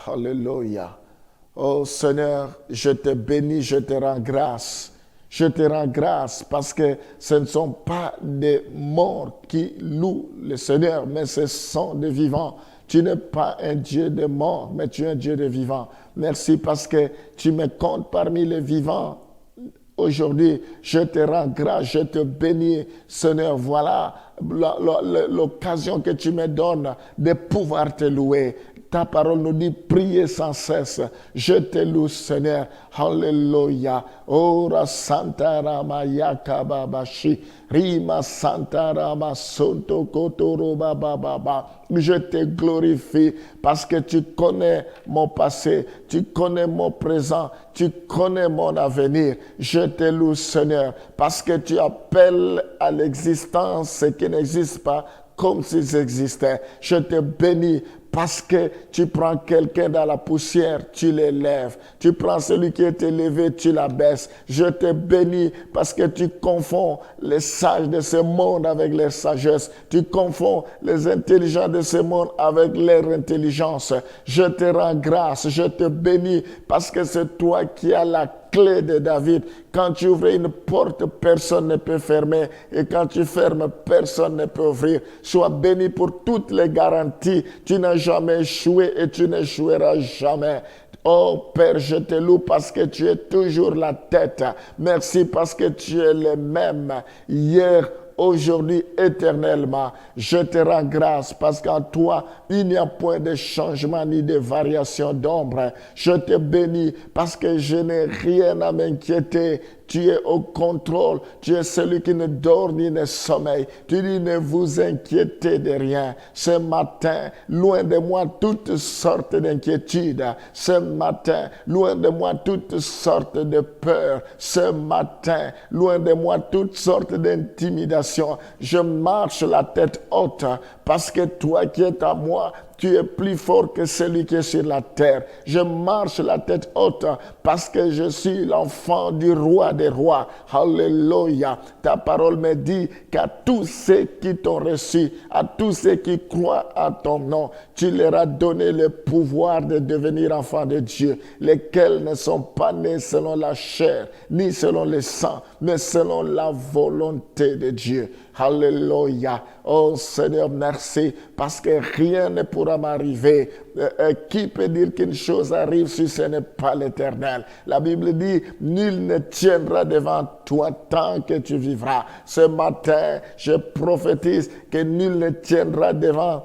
Alléluia. Oh Seigneur, je te bénis, je te rends grâce. Je te rends grâce parce que ce ne sont pas des morts qui louent le Seigneur, mais ce sont des vivants. Tu n'es pas un Dieu de morts, mais tu es un Dieu de vivants. Merci parce que tu me comptes parmi les vivants. Aujourd'hui, je te rends grâce, je te bénis, Seigneur. Voilà l'occasion que tu me donnes de pouvoir te louer. Ta parole nous dit, priez sans cesse. Je te loue, Seigneur. Alléluia. Ora Santa Rama Yakababashi. Rima Santa Rama Sonto Kotoro Baba. Je te glorifie parce que tu connais mon passé, tu connais mon présent, tu connais mon avenir. Je te loue, Seigneur, parce que tu appelles à l'existence ce qui n'existe pas comme s'ils existaient. Je te bénis parce que tu prends quelqu'un dans la poussière, tu l'élèves. Tu prends celui qui est élevé, tu l'abaisses. Je te bénis parce que tu confonds les sages de ce monde avec leur sagesse. Tu confonds les intelligents de ce monde avec leur intelligence. Je te rends grâce, je te bénis parce que c'est toi qui as la clé de David. Quand tu ouvres une porte, personne ne peut fermer. Et quand tu fermes, personne ne peut ouvrir. Sois béni pour toutes les garanties. Tu n'as jamais échoué et tu n'échoueras jamais. Oh Père, je te loue parce que tu es toujours la tête. Merci parce que tu es le même hier, aujourd'hui, éternellement. Je te rends grâce parce qu'en toi, il n'y a point de changement ni de variation d'ombre. Je te bénis parce que je n'ai rien à m'inquiéter. Tu es au contrôle. Tu es celui qui ne dort ni ne sommeille. Tu dis ne vous inquiétez de rien. Ce matin, loin de moi toutes sortes d'inquiétudes. Ce matin, loin de moi toutes sortes de peurs. Ce matin, loin de moi toutes sortes d'intimidations. Je marche la tête haute parce que toi qui es à moi, tu es plus fort que celui qui est sur la terre. Je marche la tête haute parce que je suis l'enfant du roi des rois. Alléluia. Ta parole me dit qu'à tous ceux qui t'ont reçu, à tous ceux qui croient à ton nom, tu leur as donné le pouvoir de devenir enfants de Dieu, lesquels ne sont pas nés selon la chair, ni selon le sang, mais selon la volonté de Dieu. Alléluia. Oh Seigneur, merci, parce que rien ne pourra m'arriver. Qui peut dire qu'une chose arrive si ce n'est pas l'Éternel? La Bible dit, nul ne tiendra devant toi tant que tu vivras. Ce matin, je prophétise que nul ne tiendra devant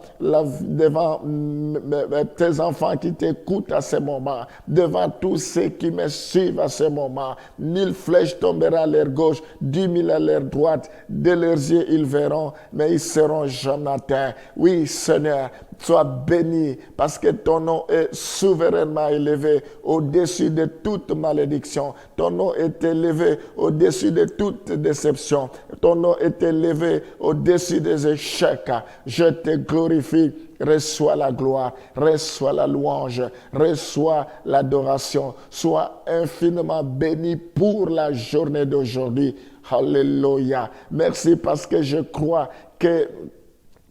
tes enfants qui t'écoutent à ce moment, devant tous ceux qui me suivent à ce moment. 1000 flèches tomberont à leur gauche, 10 000 à leur droite. De leurs yeux, ils verront, mais ils seront jamais atteints. Oui, Seigneur, sois béni parce que ton nom est souverainement élevé au-dessus de toute malédiction. Ton nom est élevé au-dessus de toute déception. Ton nom est élevé au-dessus des échecs. Je te glorifie. Reçois la gloire, reçois la louange, reçois l'adoration. Sois infiniment béni pour la journée d'aujourd'hui. Alléluia. Merci parce que je crois que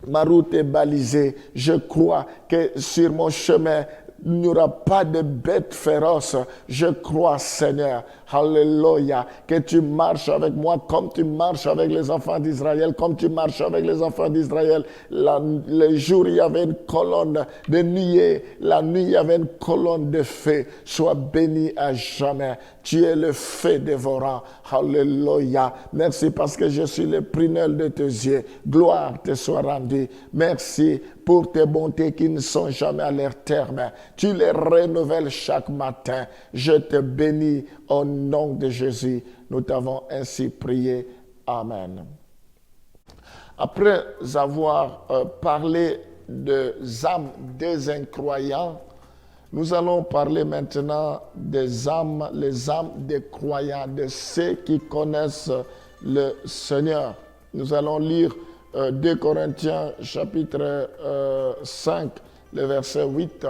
ma route est balisée. Je crois que sur mon chemin, il n'y aura pas de bêtes féroces. Je crois, Seigneur, alléluia, que tu marches avec moi comme tu marches avec les enfants d'Israël, comme tu marches avec les enfants d'Israël. Le jour, il y avait une colonne de nuée. La nuit, il y avait une colonne de feu. Sois béni à jamais. Tu es le feu dévorant. Alléluia. Merci parce que je suis le prunelle de tes yeux. Gloire te soit rendue. Merci pour tes bontés qui ne sont jamais à leur terme. Tu les renouvelles chaque matin. Je te bénis au nom de Jésus. Nous t'avons ainsi prié. Amen. Après avoir parlé des âmes des incroyants, nous allons parler maintenant des âmes, les âmes des croyants, de ceux qui connaissent le Seigneur. Nous allons lire 2 Corinthiens chapitre 5, le verset 8.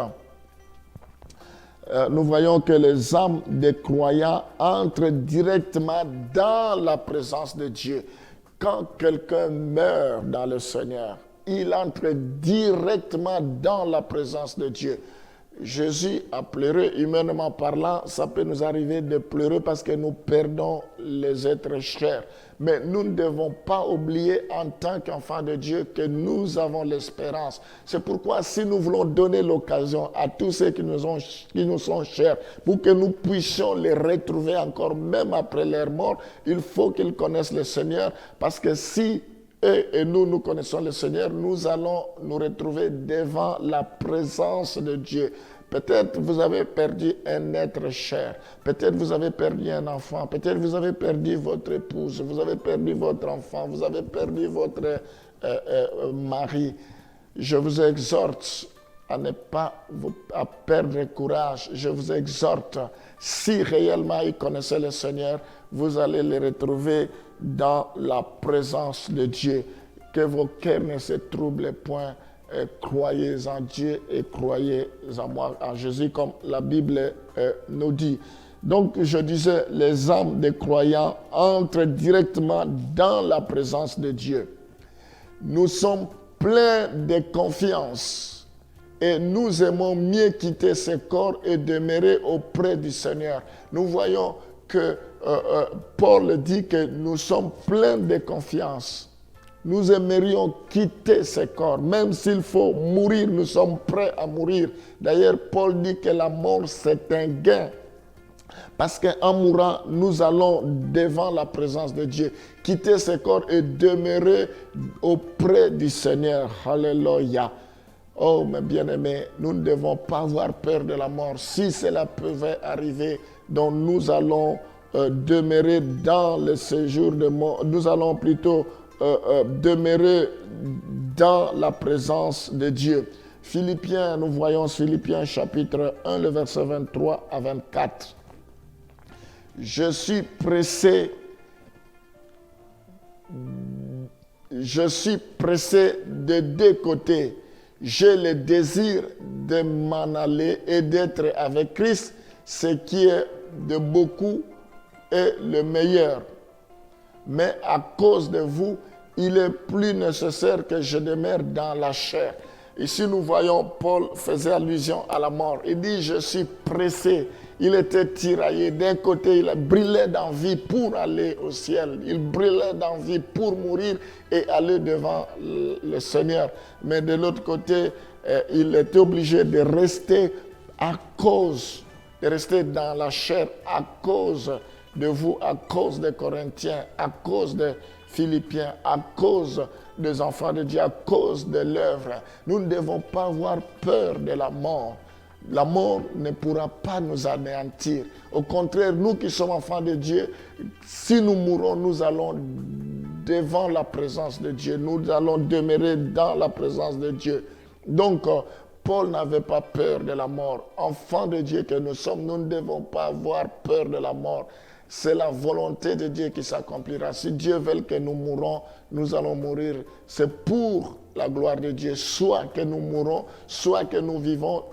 Nous voyons que les âmes des croyants entrent directement dans la présence de Dieu. Quand quelqu'un meurt dans le Seigneur, il entre directement dans la présence de Dieu. Jésus a pleuré, humainement parlant, ça peut nous arriver de pleurer parce que nous perdons les êtres chers. Mais nous ne devons pas oublier en tant qu'enfants de Dieu que nous avons l'espérance. C'est pourquoi si nous voulons donner l'occasion à tous ceux qui nous sont chers pour que nous puissions les retrouver encore même après leur mort, il faut qu'ils connaissent le Seigneur parce que si eux et nous connaissons le Seigneur, nous allons nous retrouver devant la présence de Dieu. Peut-être vous avez perdu un être cher, peut-être vous avez perdu un enfant, peut-être vous avez perdu votre épouse, vous avez perdu votre enfant, vous avez perdu votre mari. Je vous exhorte à ne pas à perdre courage. Je vous exhorte, si réellement ils connaissaient le Seigneur, vous allez les retrouver dans la présence de Dieu. Que vos cœurs ne se troublent point. Croyez en Dieu et croyez en moi, en Jésus, comme la Bible nous dit. Donc, je disais, les âmes des croyants entrent directement dans la présence de Dieu. Nous sommes pleins de confiance et nous aimons mieux quitter ce corps et demeurer auprès du Seigneur. Nous voyons que Paul dit que nous sommes pleins de confiance. Nous aimerions quitter ce corps, même s'il faut mourir, nous sommes prêts à mourir. D'ailleurs, Paul dit que la mort, c'est un gain. Parce qu'en mourant, nous allons devant la présence de Dieu, quitter ce corps et demeurer auprès du Seigneur. Alléluia. Oh, mes bien-aimés, nous ne devons pas avoir peur de la mort. Si cela pouvait arriver, donc nous allons demeurer dans le séjour de mort. Nous allons plutôt demeurer dans la présence de Dieu. Philippiens, nous voyons Philippiens chapitre 1, le verset 23 à 24. Je suis pressé de deux côtés. J'ai le désir de m'en aller et d'être avec Christ, ce qui est de beaucoup est le meilleur. Mais à cause de vous, il est plus nécessaire que je demeure dans la chair. Ici, nous voyons Paul faisait allusion à la mort. Il dit, je suis pressé. Il était tiraillé. D'un côté, il brillait d'envie pour aller au ciel. Il brillait d'envie pour mourir et aller devant le Seigneur. Mais de l'autre côté, il était obligé de rester dans la chair à cause de vous, à cause des Corinthiens, à cause des Philippiens, à cause des enfants de Dieu, à cause de l'œuvre. Nous ne devons pas avoir peur de la mort. La mort ne pourra pas nous anéantir. Au contraire, nous qui sommes enfants de Dieu, si nous mourons, nous allons devant la présence de Dieu. Nous allons demeurer dans la présence de Dieu. Donc, Paul n'avait pas peur de la mort. Enfants de Dieu que nous sommes, nous ne devons pas avoir peur de la mort. C'est la volonté de Dieu qui s'accomplira. Si Dieu veut que nous mourons, nous allons mourir. C'est pour la gloire de Dieu. Soit que nous mourons, soit que nous vivons,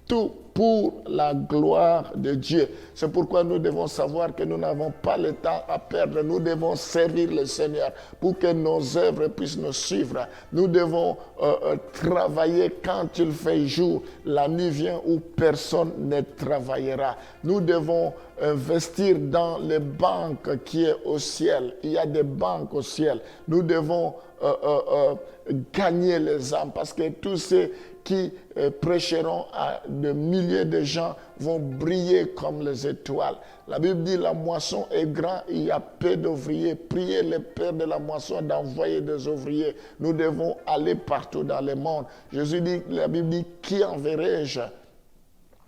tout pour la gloire de Dieu. C'est pourquoi nous devons savoir que nous n'avons pas le temps à perdre. Nous devons servir le Seigneur pour que nos œuvres puissent nous suivre. Nous devons travailler quand il fait jour. La nuit vient où personne ne travaillera. Nous devons investir dans les banques qui est au ciel. Il y a des banques au ciel. Nous devons gagner les âmes parce que tous ceux qui prêcheront à de milliers de gens vont briller comme les étoiles. La Bible dit la moisson est grande, il y a peu d'ouvriers. Priez le Père de la moisson d'envoyer des ouvriers. Nous devons aller partout dans le monde. Jésus dit, la Bible dit, qui enverrai-je?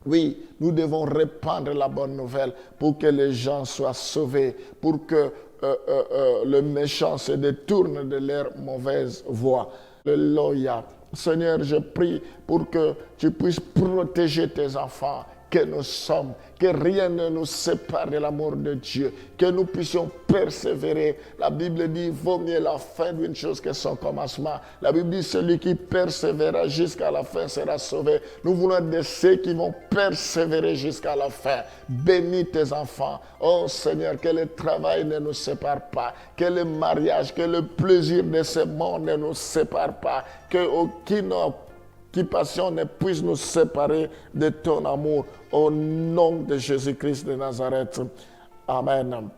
Oui, nous devons répandre la bonne nouvelle pour que les gens soient sauvés, pour que le méchant se détourne de leur mauvaise voie. Alléluia. Seigneur, je prie pour que tu puisses protéger tes enfants que nous sommes, que rien ne nous sépare de l'amour de Dieu, que nous puissions persévérer. La Bible dit, vaut mieux la fin d'une chose que son commencement. La Bible dit, celui qui persévérera jusqu'à la fin sera sauvé. Nous voulons être de ceux qui vont persévérer jusqu'à la fin. Bénis tes enfants. Oh Seigneur, que le travail ne nous sépare pas, que le mariage, que le plaisir de ce monde ne nous sépare pas, que aucune qui passion ne puisse nous séparer de ton amour. Au nom de Jésus-Christ de Nazareth. Amen.